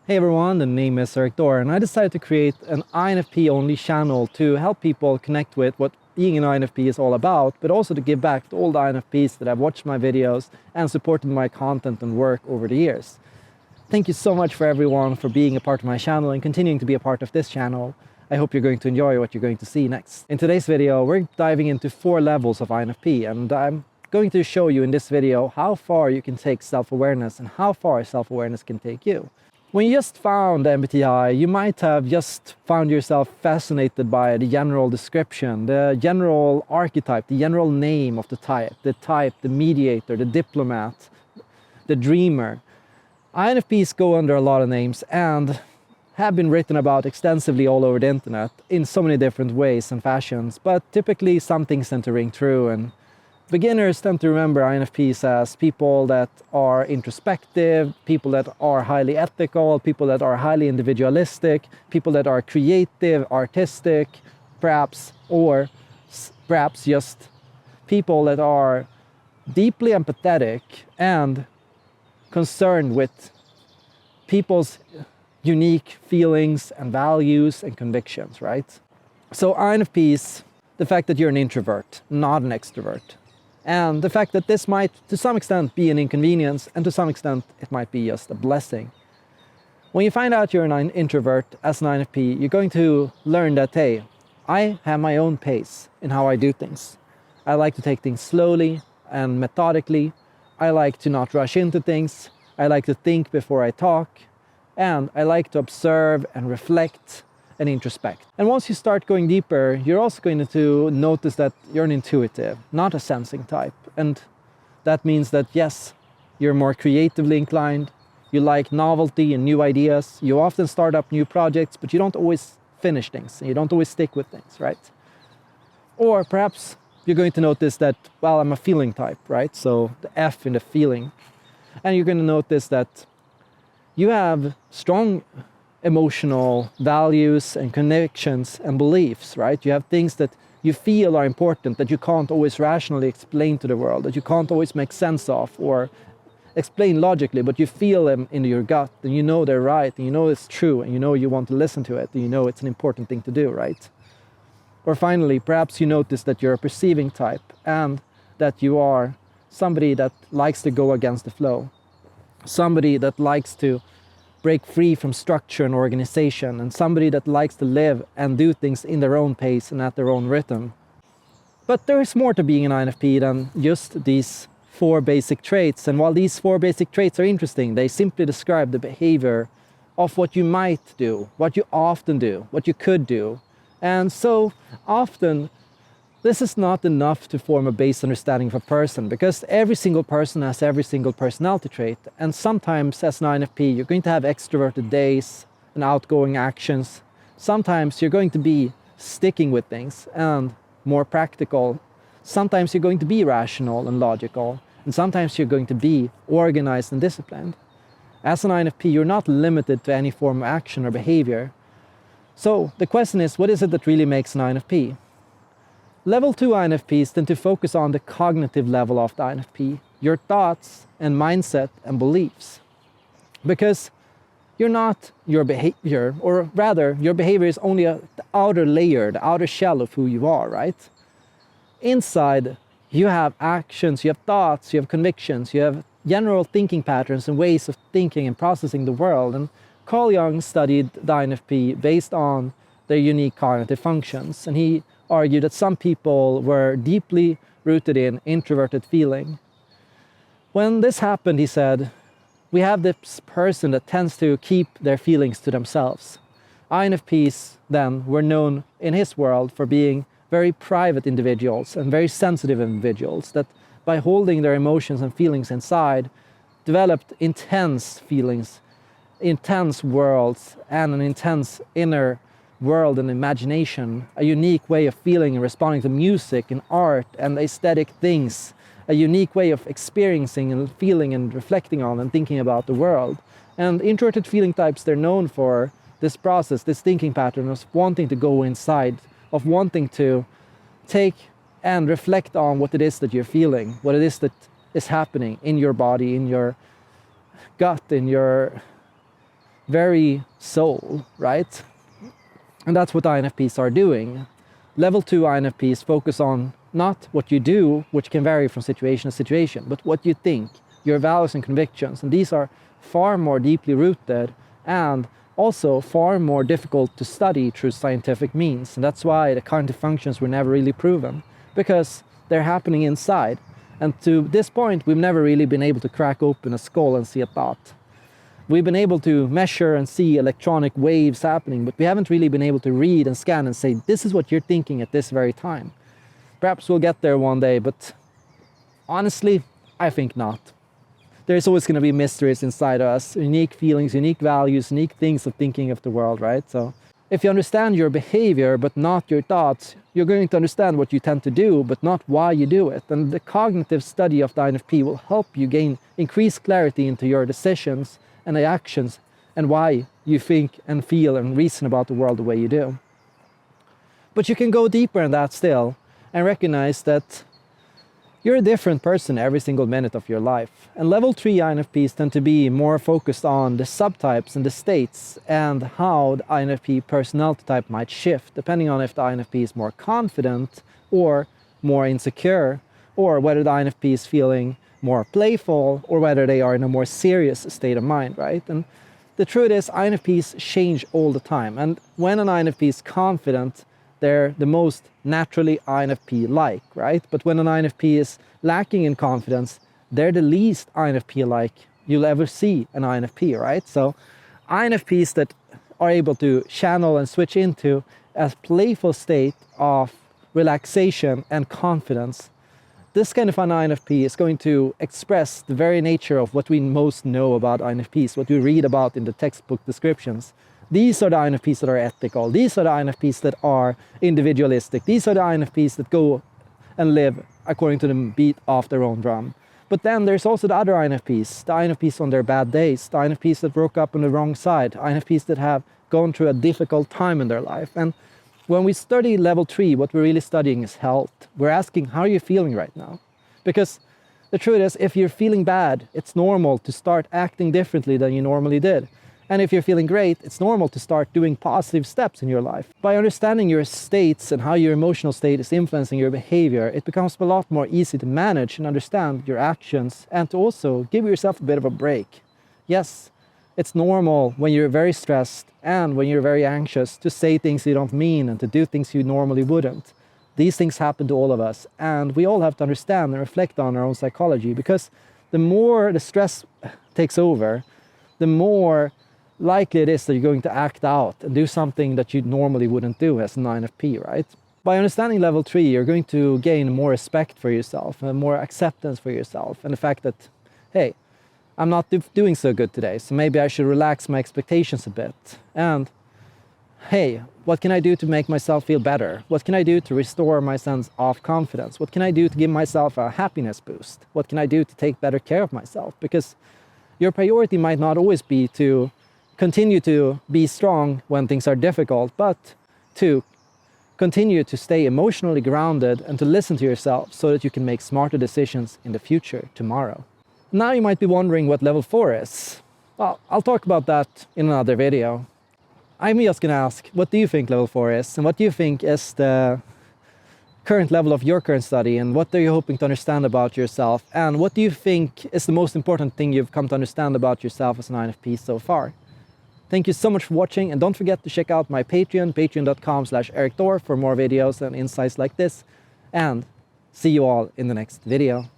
Hey everyone, the name is Erik Thor and I decided to create an INFP only channel to help people connect with what being an INFP is all about, but also to give back to all the INFPs that have watched my videos and supported my content and work over the years. Thank you so much for everyone for being a part of my channel and continuing to be a part of this channel. I hope you're going to enjoy what you're going to see next. In today's video, we're diving into 4 levels of INFP, and I'm going to show you in this video how far you can take self-awareness and how far self-awareness can take you. When you just found MBTI, you might have just found yourself fascinated by the general description, the general archetype, the general name of the type, the mediator, the diplomat, the dreamer. INFPs go under a lot of names and have been written about extensively all over the internet in so many different ways and fashions, but typically some things tend to ring true, and beginners tend to remember INFPs as people that are introspective, people that are highly ethical, people that are highly individualistic, people that are creative, artistic, perhaps just people that are deeply empathetic and concerned with people's unique feelings and values and convictions, right? So INFPs, the fact that you're an introvert, not an extrovert, and the fact that this might, to some extent, be an inconvenience, and to some extent, it might be just a blessing. When you find out you're an introvert as an INFP, you're going to learn that, hey, I have my own pace in how I do things. I like to take things slowly and methodically. I like to not rush into things. I like to think before I talk. And I like to observe and reflect and introspect. And once you start going deeper, you're also going to notice that you're an intuitive, not a sensing type. And that means that yes, you're more creatively inclined, you like novelty and new ideas, you often start up new projects, but you don't always finish things, and you don't always stick with things, right? Or perhaps you're going to notice that, well, I'm a feeling type, right? So the F in the feeling. And you're going to notice that you have strong emotional values and connections and beliefs, right? You have things that you feel are important that you can't always rationally explain to the world, that you can't always make sense of or explain logically, but you feel them in your gut, and you know they're right, and you know it's true, and you know you want to listen to it, and you know it's an important thing to do, right? Or finally, perhaps you notice that you're a perceiving type and that you are somebody that likes to go against the flow, somebody that likes to break free from structure and organization, and somebody that likes to live and do things in their own pace and at their own rhythm. But there is more to being an INFP than just these 4 basic traits, and while these 4 basic traits are interesting, they simply describe the behavior of what you might do, what you often do, what you could do. And so often this is not enough to form a base understanding of a person, because every single person has every single personality trait. And sometimes as an INFP, you're going to have extroverted days and outgoing actions. Sometimes you're going to be sticking with things and more practical. Sometimes you're going to be rational and logical. And sometimes you're going to be organized and disciplined. As an INFP, you're not limited to any form of action or behavior. So the question is, what is it that really makes an INFP? Level 2 INFPs tend to focus on the cognitive level of the INFP, your thoughts and mindset and beliefs. Because you're not your behavior, or rather, your behavior is only the outer layer, the outer shell of who you are, right? Inside, you have actions, you have thoughts, you have convictions, you have general thinking patterns and ways of thinking and processing the world. And Carl Jung studied the INFP based on their unique cognitive functions, and he argued that some people were deeply rooted in introverted feeling. When this happened, he said, we have this person that tends to keep their feelings to themselves. INFPs then were known in his world for being very private individuals and very sensitive individuals that by holding their emotions and feelings inside, developed intense feelings, intense worlds, and an intense inner world and imagination, a unique way of feeling and responding to music and art and aesthetic things, a unique way of experiencing and feeling and reflecting on and thinking about the world. And introverted feeling types, they're known for this process, this thinking pattern of wanting to go inside, of wanting to take and reflect on what it is that you're feeling, what it is that is happening in your body, in your gut, in your very soul, right? And that's what INFPs are doing. Level 2 INFPs focus on not what you do, which can vary from situation to situation, but what you think, your values and convictions. And these are far more deeply rooted and also far more difficult to study through scientific means. And that's why the cognitive functions were never really proven, because they're happening inside. And to this point, we've never really been able to crack open a skull and see a thought. We've been able to measure and see electronic waves happening, but we haven't really been able to read and scan and say, this is what you're thinking at this very time. Perhaps we'll get there one day, but honestly, I think not. There's always going to be mysteries inside us, unique feelings, unique values, unique things of thinking of the world, right? So if you understand your behavior, but not your thoughts, you're going to understand what you tend to do, but not why you do it. And the cognitive study of the INFP will help you gain increased clarity into your decisions and the actions and why you think and feel and reason about the world the way you do. But you can go deeper in that still and recognize that you're a different person every single minute of your life. And level 3 INFPs tend to be more focused on the subtypes and the states and how the INFP personality type might shift, depending on if the INFP is more confident or more insecure, or whether the INFP is feeling more playful, or whether they are in a more serious state of mind, right? And the truth is, INFPs change all the time. And when an INFP is confident, they're the most naturally INFP-like, right? But when an INFP is lacking in confidence, they're the least INFP-like you'll ever see an INFP, right? So INFPs that are able to channel and switch into a playful state of relaxation and confidence, this kind of an INFP is going to express the very nature of what we most know about INFPs, what we read about in the textbook descriptions. These are the INFPs that are ethical. These are the INFPs that are individualistic. These are the INFPs that go and live according to the beat of their own drum. But then there's also the other INFPs, the INFPs on their bad days, the INFPs that broke up on the wrong side, INFPs that have gone through a difficult time in their life. And when we study level 3, what we're really studying is health. We're asking, how are you feeling right now? Because the truth is, if you're feeling bad, it's normal to start acting differently than you normally did. And if you're feeling great, it's normal to start doing positive steps in your life. By understanding your states and how your emotional state is influencing your behavior, it becomes a lot more easy to manage and understand your actions, and to also give yourself a bit of a break. Yes, it's normal when you're very stressed and when you're very anxious to say things you don't mean and to do things you normally wouldn't. These things happen to all of us, and we all have to understand and reflect on our own psychology, because the more the stress takes over, the more likely it is that you're going to act out and do something that you normally wouldn't do as an INFP, right? By understanding level 3, you're going to gain more respect for yourself and more acceptance for yourself, and the fact that, hey, I'm not doing so good today, so maybe I should relax my expectations a bit. And hey, what can I do to make myself feel better? What can I do to restore my sense of confidence? What can I do to give myself a happiness boost? What can I do to take better care of myself? Because your priority might not always be to continue to be strong when things are difficult, but to continue to stay emotionally grounded and to listen to yourself so that you can make smarter decisions in the future, tomorrow. Now you might be wondering what level 4 is. Well, I'll talk about that in another video. I'm just going to ask, what do you think level 4 is? And what do you think is the current level of your current study? And what are you hoping to understand about yourself? And what do you think is the most important thing you've come to understand about yourself as an INFP so far? Thank you so much for watching, and don't forget to check out my Patreon, patreon.com/Erik Thor, for more videos and insights like this. And see you all in the next video.